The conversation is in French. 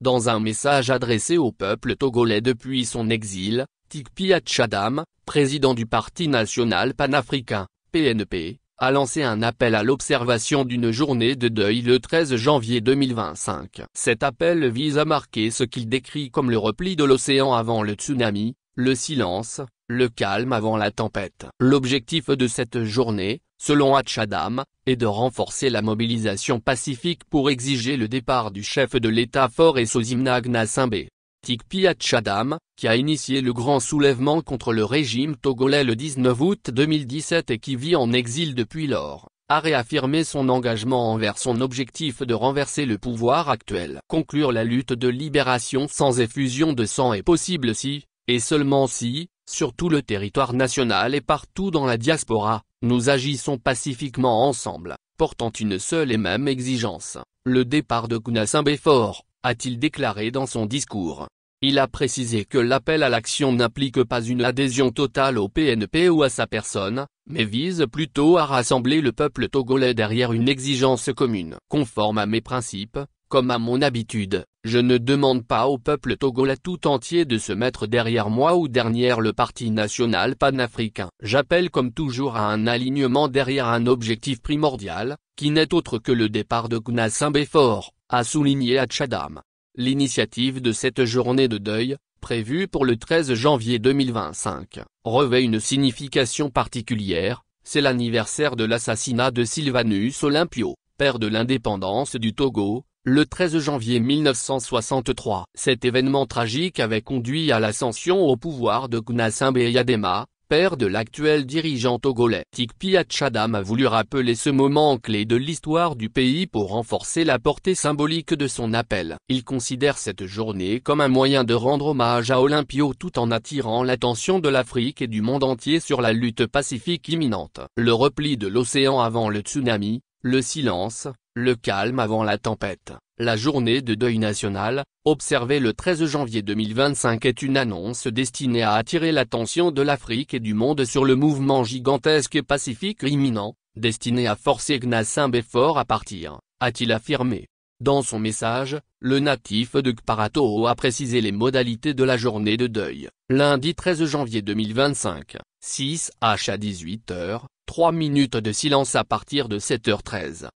Dans un message adressé au peuple togolais depuis son exil, Tikpi Atchadam, président du Parti national panafricain, PNP, a lancé un appel à l'observation d'une journée de deuil le 13 janvier 2025. Cet appel vise à marquer ce qu'il décrit comme le repli de l'océan avant le tsunami, le silence, le calme avant la tempête. L'objectif de cette journée, selon Atchadam, est de renforcer la mobilisation pacifique pour exiger le départ du chef de l'État Faure Esozimna Gnassingbé. Tikpi Atchadam, qui a initié le grand soulèvement contre le régime togolais le 19 août 2017 et qui vit en exil depuis lors, a réaffirmé son engagement envers son objectif de renverser le pouvoir actuel. Conclure la lutte de libération sans effusion de sang est possible si, et seulement si, sur tout le territoire national et partout dans la diaspora, nous agissons pacifiquement ensemble, portant une seule et même exigence, le départ de Gnassingbé Faure, a-t-il déclaré dans son discours. Il a précisé que l'appel à l'action n'implique pas une adhésion totale au PNP ou à sa personne, mais vise plutôt à rassembler le peuple togolais derrière une exigence commune. Conforme à mes principes, comme à mon habitude, je ne demande pas au peuple togolais tout entier de se mettre derrière moi ou derrière le Parti national panafricain. J'appelle comme toujours à un alignement derrière un objectif primordial, qui n'est autre que le départ de Gnassingbé Faure, a souligné Atchadam. L'initiative de cette journée de deuil, prévue pour le 13 janvier 2025, revêt une signification particulière, c'est l'anniversaire de l'assassinat de Sylvanus Olympio, père de l'indépendance du Togo, le 13 janvier 1963. Cet événement tragique avait conduit à l'ascension au pouvoir de Gnassingbé Eyadema, père de l'actuel dirigeant togolais. Tikpi Atchadam a voulu rappeler ce moment clé de l'histoire du pays pour renforcer la portée symbolique de son appel. Il considère cette journée comme un moyen de rendre hommage à Olympio tout en attirant l'attention de l'Afrique et du monde entier sur la lutte pacifique imminente. Le repli de l'océan avant le tsunami, le silence, le calme avant la tempête. La journée de deuil national, observée le 13 janvier 2025 est une annonce destinée à attirer l'attention de l'Afrique et du monde sur le mouvement gigantesque et pacifique imminent, destiné à forcer Gnassingbé Faure à partir, a-t-il affirmé. Dans son message, le natif de Kparato a précisé les modalités de la journée de deuil. Lundi 13 janvier 2025, 6h à 18h, 3 minutes de silence à partir de 7h13.